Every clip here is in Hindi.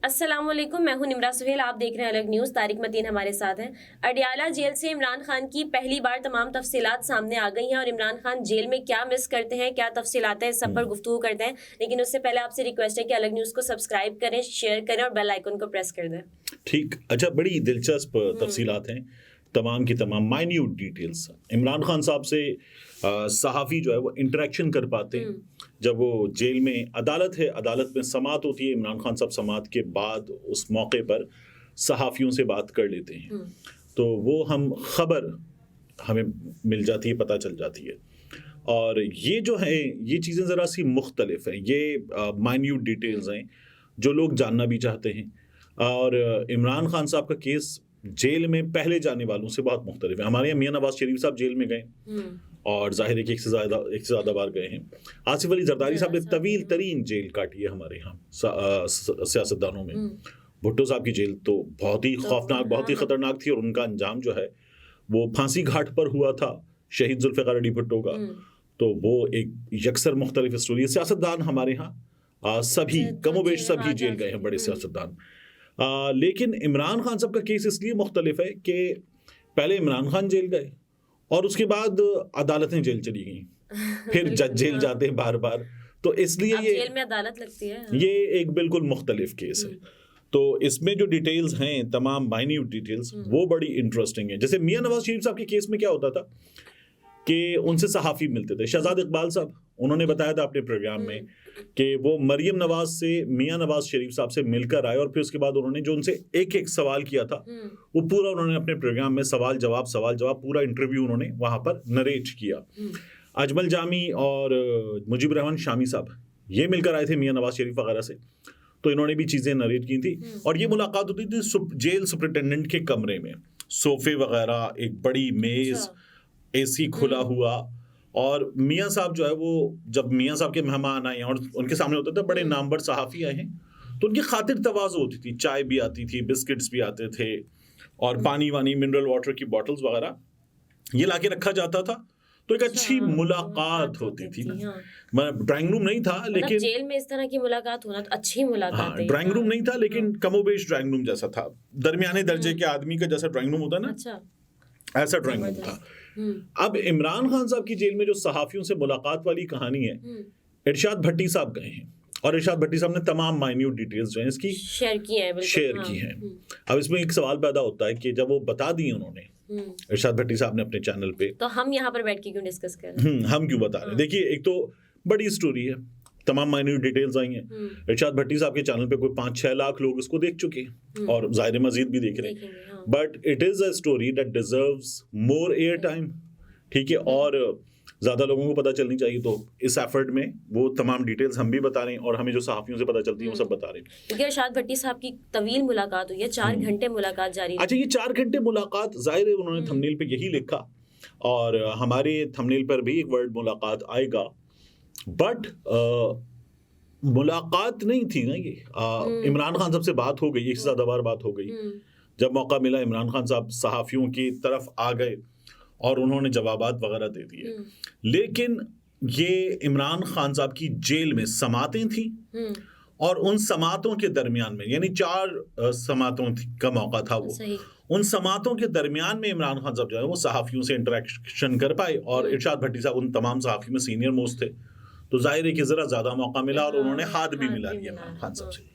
अस्सलामुअलैकुम, मैं हूं निम्रा सुहेल। आप देख रहे हैं अलग न्यूज़। तारिक मतीन हमारे साथ हैं। अडियाला जेल से इमरान खान की पहली बार तमाम तफसीलात सामने आ गई हैं और इमरान खान जेल में क्या मिस करते हैं, क्या तफसीलात हैं, इस सब पर गुफ्तगू करते हैं। लेकिन उससे पहले आपसे रिक्वेस्ट है कि अलग न्यूज़ को सब्सक्राइब करें, शेयर करें और बेल आइकन को प्रेस कर दें। ठीक, अच्छा, बड़ी दिलचस्प तफसीलात हैं, तमाम की तमाम माइन्यूट डिटेल्स। इमरान खान साहब से सहाफ़ी जो है वो इंटरेक्शन कर पाते हैं जब वो जेल में, अदालत है, अदालत में समात होती है। इमरान खान साहब समात के बाद उस मौके पर सहाफ़ियों से बात कर लेते हैं, तो वो खबर हमें मिल जाती है, पता चल जाती है। और ये जो है, ये चीज़ें ज़रा सी मुख्तलिफ हैं, ये माइन्यूट डिटेल्स हैं जो लोग जानना भी चाहते हैं। और इमरान खान साहब का केस जेल में पहले जाने वालों से बहुत मुख्तलिफ है। हमारे यहाँ मियां नवाज शरीफ साहब जेल में गए और जाहिर है कि एक से ज़्यादा बार गए हैं। आसिफ अली जरदारी साहब ने तवील तरीन जेल काटी है हमारे यहाँ सियासतदानों में। भुट्टो साहब की जेल तो बहुत ही खौफनाक, बहुत ही ख़तरनाक थी और उनका अंजाम जो है वो फांसी घाट पर हुआ था, शहीद जुल्फ़िकार अली भुट्टो का। तो वो एक यकसर मुख्तलिफ स्टोरी है। सियासतदान हमारे यहाँ सभी कमोबेश सभी जेल गए हैं, बड़े सियासतदान। लेकिन इमरान खान साहब का केस इसलिए मुख्तलिफ है कि पहले इमरान खान जेल गए और उसके बाद अदालतें जेल चली गई, फिर जज जेल जाते हैं बार बार, तो इसलिए ये जेल में अदालत लगती है। ये एक बिल्कुल मुख्तलिफ केस है। तो इसमें जो डिटेल्स हैं, तमाम माइन्यूट डिटेल्स, वो बड़ी इंटरेस्टिंग है। जैसे मियां नवाज शरीफ साहब के केस में क्या होता था कि उनसे सहाफ़ी मिलते थे। शहजाद इकबाल साहब, उन्होंने बताया था अपने प्रोग्राम में कि वो मरियम नवाज से मियां नवाज शरीफ साहब से मिलकर आए और फिर उसके बाद उन्होंने जो उनसे एक एक सवाल किया था वो पूरा उन्होंने अपने प्रोग्राम में सवाल जवाब पूरा इंटरव्यू उन्होंने वहाँ पर नरेट किया। अजमल जामी और मुजीब रहमान शामी साहब ये मिलकर आए थे मियां नवाज शरीफ वगैरह से, तो इन्होंने भी चीज़ें नरेट की थी। और ये मुलाकात होती थी जेल सुपरिटेंडेंट के कमरे में, सोफे वगैरह, एक बड़ी मेज़, AC खुला हुआ। और मियाँ साहब जो है वो, जब मियाँ साहब के मेहमान आए और उनके सामने होता था बड़े नामवर सहाफ़ी आए हैं, तो उनकी खातिर तवाज़ु होती थी, चाय भी आती थी, बिस्किट्स भी आते थे और पानी वानी, मिनरल वाटर की बॉटल्स वगैरह ये लाके रखा जाता था। तो एक अच्छी मुलाकात होती थी ना। मतलब ड्राइंग रूम नहीं था, लेकिन जेल में इस तरह की मुलाकात होना तो अच्छी मुलाकात है। ड्राइंग रूम नहीं था, लेकिन कमोबेश ड्राइंग रूम जैसा था, दरमियाने दर्जे के आदमी का जैसा ड्राइंग रूम होता है ना, ऐसा ड्राइंग रूम था। अब इमरान खान साहब की जेल में जो सहाफ़ियों से मुलाकात वाली कहानी है, इरशाद भट्टी साहब गए हैं और इरशाद भट्टी साहब ने तमाम माइन्यूट डिटेल्स जो हैं इसकी शेयर की हैं। अब इसमें एक सवाल पैदा होता है कि जब वो बता दी उन्होंने, इरशाद भट्टी साहब ने अपने चैनल पे, तो हम यहाँ पर बैठ के क्यों डिस्कस कर रहे हैं? हम क्यों बता रहे हैं? देखिए, एक तो बड़ी स्टोरी है, तमाम माइन्यूट डिटेल्स आई हैं। इरशाद भट्टी साहब के चैनल पे कोई 5-6 लाख लोग इसको देख चुके हैं और ज़ाहिर मजीद भी देख रहे हैं। But it is a story that deserves more air time, ठीक है, और ज़्यादा लोगों को पता चलनी चाहिए। तो इस एफर्ट में वो तमाम डिटेल्स हम भी बता रहे हैं और हमें जो सहाफ़ियों से पता चलती है वो सब बता रहे हैं। क्योंकि इरशाद भट्टी साहब की तवील मुलाकात हुई है, 4 घंटे मुलाकात जारी रही। अच्छा, ये 4 घंटे मुलाकात, ज़ाहिर है उन्होंने थंबनेल पे यही लिखा और हमारे थंबनेल पर भी एक वर्ड मुलाकात आएगा, बट मुलाकात नहीं थी ना ये। इमरान खान साहब से बात हो गई, एक से ज़्यादा बार बात हो गई। जब मौका मिला इमरान खान साहब सहाफ़ियों की तरफ आ गए और उन्होंने जवाबात वगैरह दे दिए। लेकिन ये इमरान खान साहब की जेल में समातें थी और उन समातों के दरमियान में, यानी 4 समातों का मौका था वो, उन समातों के दरमियान में इमरान खान साहब जो है वो सहाफ़ियों से इंटरेक्शन कर पाए और इरशाद भट्टी साहब उन तमाम सहाफ़ी में सीनियर मोस्ट थे, तो जाहिर है कि ज़रा ज़्यादा मौका मिला और उन्होंने हाथ भी मिला लिया इमरान खान साहब से।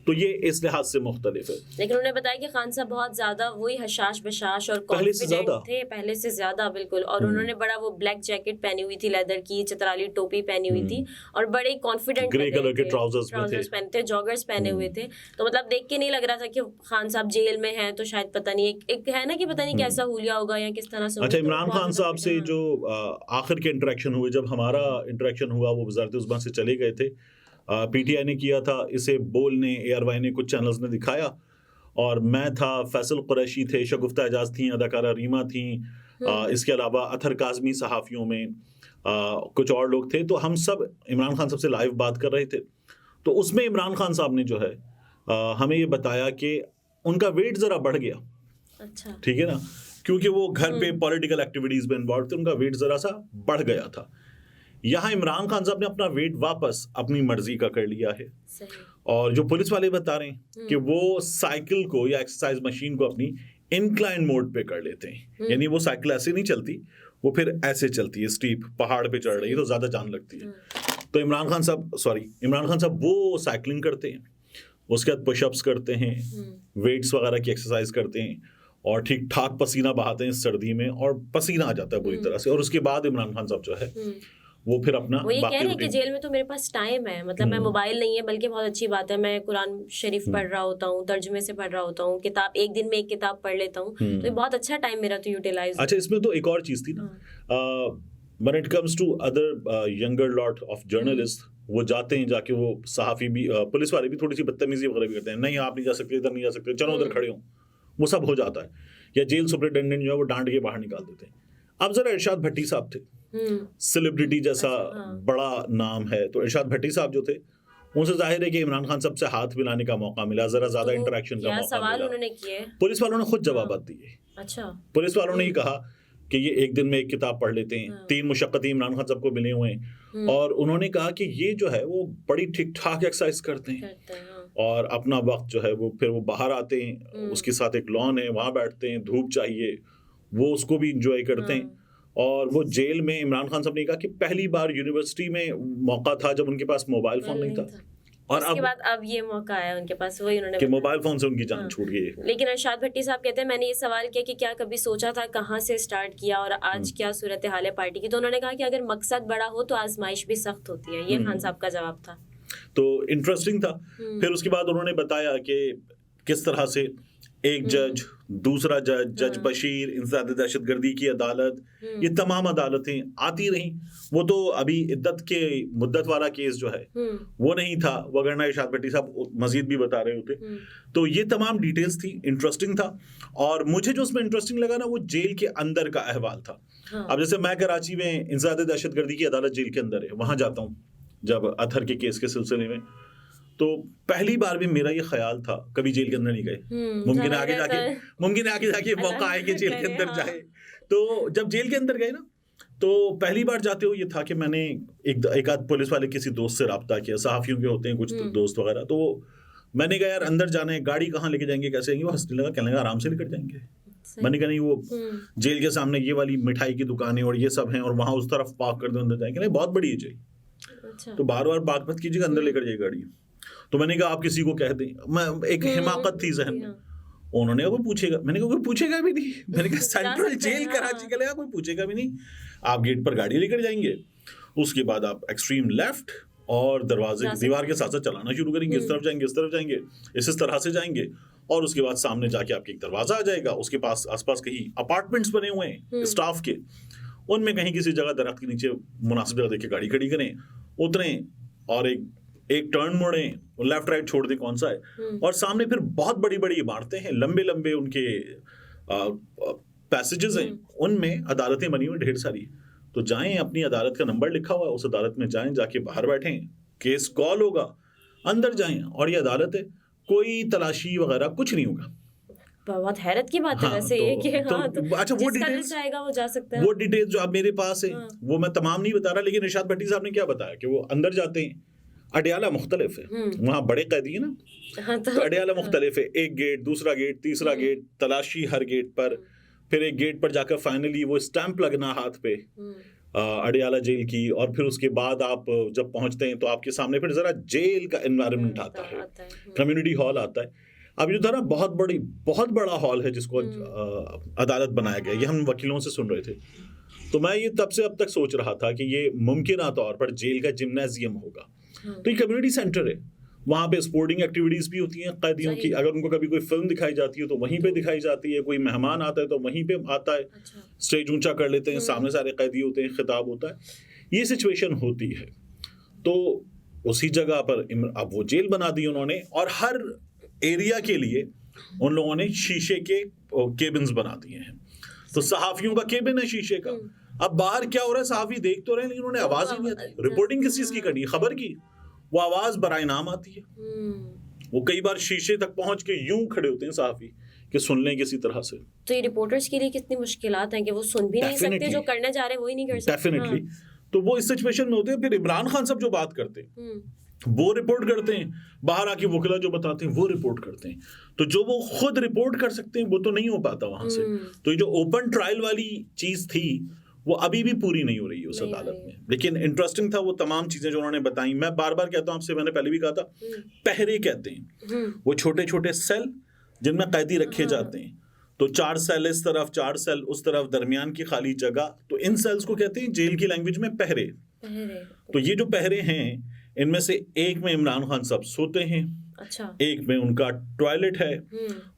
तो ये इस लिहाज से मुख्तलिफ है। लेकिन उन्होंने बताया कि खान साहब बहुत ज्यादा वही हशाश बशाश और कॉन्फिडेंट थे, पहले से ज्यादा, बिल्कुल। और उन्होंने बड़ा वो ब्लैक जैकेट पहनी हुई थी, लेदर की चतराली टोपी पहनी हुई थी और बड़े कॉन्फिडेंट ग्रे कलर के ट्राउजर्स पहने थे, जॉगर्स पहने हुए थे। तो मतलब देख के नहीं लग रहा था कि खान साहब जेल में हैं, तो शायद पता नहीं एक है ना कि पता नहीं कैसा हुलिया होगा या किस तरह से। अच्छा, इमरान खान साहब से जो आखिर के इंटरेक्शन हुए, जब हमारा इंटरेक्शन हुआ वो वज़ारत उज़्मा से चले गए थे, PTI ने किया था, इसे बोल ने, ARY ने, कुछ चैनल्स ने दिखाया और मैं था, फैसल कुरैशी थे, शगुफ्ता एजाज थी, अदाकारा रीमा थी, इसके अलावा अथर काज़मी सहाफ़ियों में कुछ और लोग थे। तो हम सब इमरान खान साहब से लाइव बात कर रहे थे। तो उसमें इमरान खान साहब ने जो है हमें ये बताया कि उनका वेट ज़रा बढ़ गया, अच्छा। ठीक है ना, क्योंकि वो घर पे पॉलिटिकल एक्टिविटीज़ में इन्वॉल्व थे, उनका वेट ज़रा सा बढ़ गया था। यहाँ इमरान खान साहब ने अपना वेट वापस अपनी मर्जी का कर लिया है। सही। और जो पुलिस वाले बता रहे हैं कि वो साइकिल को या एक्सरसाइज मशीन को अपनी इंक्लाइन मोड पे कर लेते हैं, यानी वो साइकिल ऐसे नहीं चलती, वो फिर ऐसे चलती है, स्टीप पहाड़ पे चढ़ रही है तो ज्यादा जान लगती है। तो इमरान खान साहब वो साइकिलिंग करते हैं, उसके बाद पुशअप्स करते हैं, वेट्स वगैरह की एक्सरसाइज करते हैं और ठीक ठाक पसीना बहाते हैं सर्दी में, और पसीना आ जाता है बुरी तरह से। और उसके बाद इमरान खान साहब जो है वो फिर अपना वो ये कह रहे हैं कि जेल में तो मेरे पास टाइम है, मतलब मैं मोबाइल नहीं है, बल्कि बहुत अच्छी बात है, मैं कुरान शरीफ पढ़ रहा होता हूँ, तर्जुमे से पढ़ रहा होता हूँ, किताब एक दिन में एक किताब पढ़ लेता हूँ, तो ये बहुत अच्छा टाइम मेरा तो यूटिलाइज। अच्छा, इसमें तो एक और चीज थी ना, when it comes to other younger lot of journalists, वो जाते हैं, जाके वो सहाफी भी पुलिस वाले भी थोड़ी सी बदतमीजी वगैरह भी करते हैं, नहीं आप नहीं जा सकते, इधर नहीं जा सकते, चलो उधर खड़े हो, वो सब हो जाता है। या जेल सुपरिटेंडेंट जो है वो डांट के बाहर निकाल देते हैं। अब जरा इरशाद भट्टी साहब थे, सेलिब्रिटी जैसा बड़ा नाम है, तो इरशाद भट्टी साहब जो थे, उनसे जाहिर है कि इमरान खान साहब से हाथ मिलाने का मौका मिला, जरा ज्यादा इंटरेक्शन का मौका सवाल मिला। उन्होंने किए, पुलिस वालों ने खुद जवाब दिए। अच्छा, पुलिस वालों ने ये कहा कि ये एक दिन में एक किताब पढ़ लेते हैं, 3 मुशक्कतें इमरान खान साहब को मिले हुए हैं, और उन्होंने कहा कि ये जो है वो बड़ी ठीक ठाक एक्सरसाइज करते हैं, और अपना वक्त जो है वो फिर वो बाहर आते हैं, उसके साथ एक लॉन है, वहां बैठते हैं, धूप चाहिए, वो उसको भी इंजॉय करते हैं। और वो जेल में इमरान खान साहब ने कहा कि पहली बार यूनिवर्सिटी में मौका था जब उनके पास मोबाइल फोन नहीं था, और अब ये मौका आया उनके पास, वही उन्होंने कि मोबाइल फोन से उनकी जान छूट गई है। लेकिन इरशाद भट्टी साहब कहते हैं, मैंने ये सवाल किया कि क्या कभी सोचा था, कहाँ से स्टार्ट किया और आज क्या सूरत हाल है पार्टी की, तो उन्होंने कहा कि अगर मकसद बड़ा हो तो आजमाइश भी सख्त होती है। ये खान साहब का जवाब था, तो इंटरेस्टिंग था। फिर उसके बाद उन्होंने बताया कि किस तरह से एक जज, दूसरा जज बशीर, इंसदाद दहशतगर्दी की अदालत, ये तमाम अदालतें आती रहीं। वो तो अभी इद्दत के मुद्दत वाला केस जो है वो नहीं था, वगरना इरशाद भट्टी साहब मजीद भी बता रहे होते। तो ये तमाम डिटेल्स थी, इंटरेस्टिंग था। और मुझे जो उसमें इंटरेस्टिंग लगा ना, वो जेल के अंदर का अहवाल था। अब जैसे मैं कराची में इंसदाद दहशतगर्दी की अदालत जेल के अंदर है, वहां जाता हूँ जब अतहर के केस के सिलसिले में, तो पहली बार भी मेरा ये ख्याल था, कभी जेल के अंदर नहीं गए, मुमकिन है आगे जाके मौका आए कि जेल के अंदर जाए। तो जब जेल के अंदर गए ना, तो पहली बार जाते हुए ये था कि मैंने एक आध पुलिस वाले किसी दोस्त से रब्ता किया, सहाफियों के होते हैं कुछ दोस्त वगैरह, तो मैंने कहा यार अंदर जाना है, गाड़ी कहाँ लेके जाएंगे, कैसे जाएंगे? वो हंसने लगा, कहने लगा आराम से लेकर जाएंगे। मैंने कहा नहीं, वो जेल के सामने ये वाली मिठाई की दुकानें और ये सब हैं, और वहां उस तरफ पार्क कर दो, अंदर जाएंगे। नहीं, बहुत बड़ी है जेल, तो बार बार बात मत कीजिएगा, अंदर लेकर जाइए गाड़ी। तो मैंने कहा आप किसी को कह दें, मैं एक हिमाकत थी जहन में। उन्होंने कहा कोई पूछेगा, मैंने कहा कोई पूछेगा भी नहीं। मैंने कहा सेंट्रल जेल कराची का लगा, कोई पूछेगा भी नहीं, आप गेट पर गाड़ी लेकर जाएंगे, उसके बाद आप एक्सट्रीम लेफ्ट और दरवाजे दीवार के साथ साथ चलाना शुरू करेंगे, इस तरफ जाएंगे, इस तरफ जाएंगे, इस तरह से जाएंगे, और उसके बाद सामने जाके आपके एक दरवाजा आ जाएगा, उसके पास आसपास कहीं अपार्टमेंट्स बने हुए हैं स्टाफ के, उनमें कहीं किसी जगह दरख्त के नीचे मुनासिब जगह देख के गाड़ी खड़ी करें, उतरें और एक टर्न मोड़ें, लेफ्ट राइट छोड़ दें कौन सा है, और सामने फिर बहुत बड़ी बड़ी इमारतें हैं, लंबे लंबे उनके पैसेजेस हैं, उनमें अदालतें बनी हुई ढेर सारी। तो जाएं, अपनी अदालत का नंबर लिखा हुआ है, उस अदालत में जाएं, जाके बाहर बैठें, केस कॉल होगा, अंदर जाएं, और ये अदालत है, कोई तलाशी वगैरह कुछ नहीं होगा। बहुत हैरत की बात है वैसे ये कि अच्छा, वो डिटेल्स चाहेगा वो जा सकता है। वो डिटेल्स जो अब मेरे पास है वो मैं तमाम नहीं बता रहा, लेकिन इरशाद भट्टी साहब ने क्या बताया कि वो अंदर जाते हैं, अडियाला मुख्तलिफ है, वहाँ बड़े कैदी है ना, तो अडियाला मुख्तलिफ है, एक गेट, दूसरा गेट, तीसरा गेट, तलाशी हर गेट पर, फिर एक गेट पर जाकर फाइनली वो स्टैंप लगना हाथ पे अडियाला जेल की, और फिर उसके बाद आप जब पहुंचते हैं तो आपके सामने फिर जरा जेल का एनवायरनमेंट आता है, कम्युनिटी हॉल आता है। अब ये था ना, बहुत बड़ा हॉल है जिसको अदालत बनाया गया, ये हम वकीलों से सुन रहे थे। तो मैं ये तब से अब तक सोच रहा था कि ये मुमकिन तौर पर जेल का जिम्नाजियम होगा। तो ये कम्युनिटी सेंटर है, वहाँ पे स्पोर्टिंग एक्टिविटीज भी होती हैं कैदियों की, अगर उनको कभी कोई फिल्म दिखाई जाती है तो वहीं पे दिखाई जाती है, कोई मेहमान आता है तो वहीं पे आता है, स्टेज ऊंचा कर लेते हैं, सामने सारे कैदी होते हैं, खिताब होता है, ये सिचुएशन होती है। तो उसी जगह पर अब वो जेल बना दी उन्होंने, और हर एरिया के लिए उन लोगों ने शीशे के केबिन्स बना दिए हैं। तो सहाफियों का केबिन है शीशे का, अब बाहर क्या हो रहा है सहाफी देख तो रहे हैं, लेकिन उन्हें आवाज ही नहीं आती। रिपोर्टिंग किस चीज की करनी है, खबर की, वो आवाज बराए नाम आती है, वो कई बार शीशे तक पहुंच के यूं खड़े होते हैं सहाफी कि सुन लें किसी तरह से। तो ये रिपोर्टर्स के लिए कितनी मुश्किलात हैं कि वो सुन भी नहीं सकते, जो करने जा रहे हैं वो ही नहीं कर सकते। डेफिनेटली। तो वो इस सिचुएशन में होते हैं। फिर इमरान खान साहब जो बात करते हैं वो रिपोर्ट करते हैं, बाहर आके वकीला जो बताते हैं वो रिपोर्ट करते हैं। तो जो वो खुद रिपोर्ट कर सकते हैं वो तो नहीं हो पाता वहां से। तो ये जो ओपन ट्रायल वाली चीज थी वो अभी भी पूरी नहीं हो रही है उस अदालत में। लेकिन इंटरेस्टिंग था वो तमाम चीजें जो उन्होंने बताई। मैं बार बार कहता हूं आपसे, मैंने पहले भी कहा था, पहरे कहते हैं वो छोटे छोटे सेल जिनमें कैदी रखे जाते हैं। तो 4 सेल इस तरफ, 4 सेल उस तरफ, दरमियान की खाली जगह, तो इन सेल्स को कहते हैं जेल की लैंग्वेज में पहरे। तो ये जो पहरे हैं इनमें से एक में इमरान खान साहब सोते हैं, अच्छा, एक में उनका टॉयलेट है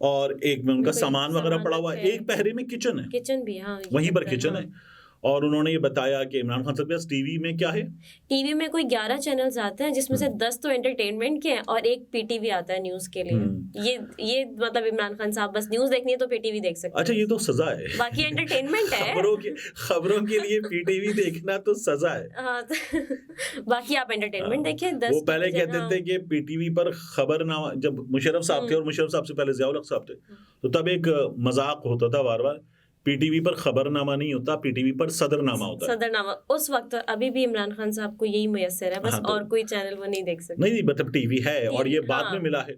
और एक में उनका सामान वगैरह पड़ा हुआ है। एक पहरे में किचन है, किचन भी, हाँ, वहीं पर किचन है। और उन्होंने ये बताया कि इमरान खान साहब के पास टीवी में क्या है, टीवी में कोई 11 चैनल्स आते हैं जिसमें से 10 तो एंटरटेनमेंट के हैं और एक पीटीवी आता है न्यूज के लिए। ये मतलब इमरान खान साहब बस न्यूज देखनी है तो पीटीवी देख सकते हैं। अच्छा, ये तो सजा है, बाकी एंटरटेनमेंट है। खबरों के लिए पीटीवी देखना तो सजा है। हाँ, बाकी आप एंटरटेनमेंट देखिए। वो पहले कहते थे कि पीटीवी पर खबरनामा, जब मुशर्रफ साहब थे और मुशर्रफ साहब से पहले ज़ियाउल हक साहब थे, तो तब एक मजाक होता था बार बार, पीटीवी पर खबरनामा नहीं होता, पीटीवी पर सदरनामा होता है। सदरनामा उस वक्त अभी भी इमरान खान साहब को यही मुयस्सर है, बस हाँ, तो, और कोई चैनल वो नहीं देख सकते। नहीं, मतलब टीवी है और ये बाद में मिला है।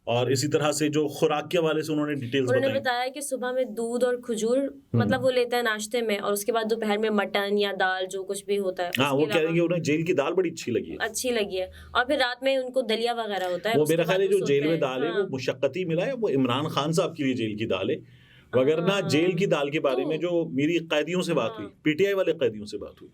और इसी तरह से जो खुराक के हवाले से उन्होंने डिटेल्स बताई। उन्होंने बताया कि सुबह में दूध और खजूर मतलब वो लेता है नाश्ते में, और उसके बाद दोपहर में मटन या दाल जो कुछ भी होता है। हाँ, वो कह रही है उन्हें जेल की दाल बड़ी अच्छी लगी है, और फिर रात में उनको दलिया वगैरह होता है। वो मेरा ख्याल है जो जेल में दाल है वो मुशक्कती मिला है, वो इमरान खान साहब के लिए जेल की दाल है। वगरना जेल की दाल के बारे में जो मेरी कैदियों से बात हुई, पीटीआई वाले कैदियों से बात हुई,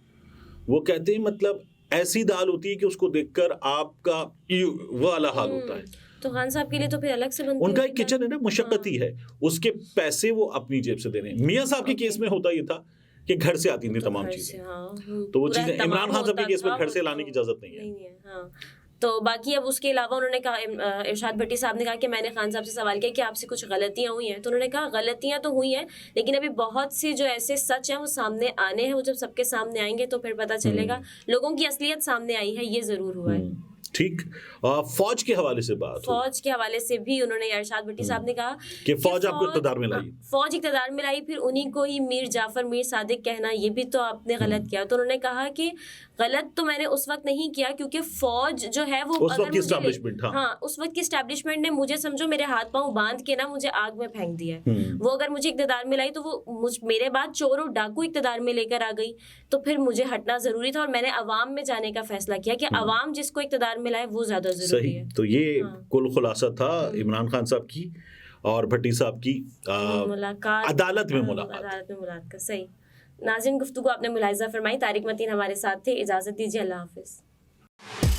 वो कहते हैं मतलब ऐसी दाल होती है कि उसको देखकर आपका वो वाला हाल होता है। तो खान साहब के लिए तो फिर अलग से बनती है। उनका एक किचन है ना, मुशक्कती है, उसके पैसे वो अपनी जेब से दे रहे हैं। मियां साहब के केस में होता ये था कि घर से आती थी तमाम चीजें, तो वो चीजें इमरान खान साहब के केस में घर से लाने की इजाजत नहीं है। तो बाकी अब उसके अलावा उन्होंने कहा, इरशाद भट्टी साहब ने कहा कि मैंने खान साहब से सवाल किया कि आपसे कुछ गलतियां हुई हैं, तो उन्होंने कहा गलतियां तो हुई हैं, लेकिन अभी बहुत सी जो ऐसे सच हैं वो सामने आने हैं। वो जब सबके सामने आएंगे तो फिर पता चलेगा, लोगों की असलियत सामने आई है, ये जरूर हुआ है। ठीक। फौज के हवाले से बात, फौज के हवाले से भी उन्होंने, इरशाद भट्टी साहब ने कहा कि फौज आपको इक़्तिदार में लाई, फौज इक़्तिदार में लाई, फिर उन्हीं को ही मीर जाफर मीर सादिक कहना, ये भी तो आपने गलत किया। तो उन्होंने कहा कि गलत तो मैंने उस वक्त नहीं किया, क्योंकि फौज जो है वो उस वक्त की एस्टैब्लिशमेंट, हाँ, उस वक्त की एस्टैब्लिशमेंट ने मुझे समझो मेरे हाथ पांव बांध के ना मुझे आग में फेंक दिया। वो अगर मुझे इक़्तिदार में लाई तो वो मेरे बाद चोर और डाकू इक़्तिदार में लेकर आ गई, तो फिर मुझे हटना जरूरी था और मैंने अवाम में जाने का फैसला किया कि अवाम जिसको इक़्तिदार में लाए वो ज्यादा जरूरी है। तो ये कुल खुलासा था इमरान खान साहब की और भट्टी साहब की मुलाकात, अदालत में मुलाकात। सही। नाज़रीन, गुफ्तगू आपने मुलाहिज़ा फरमाई। तारिक मतीन हमारे साथ थे। इजाज़त दीजिए, अल्लाह हाफिज़।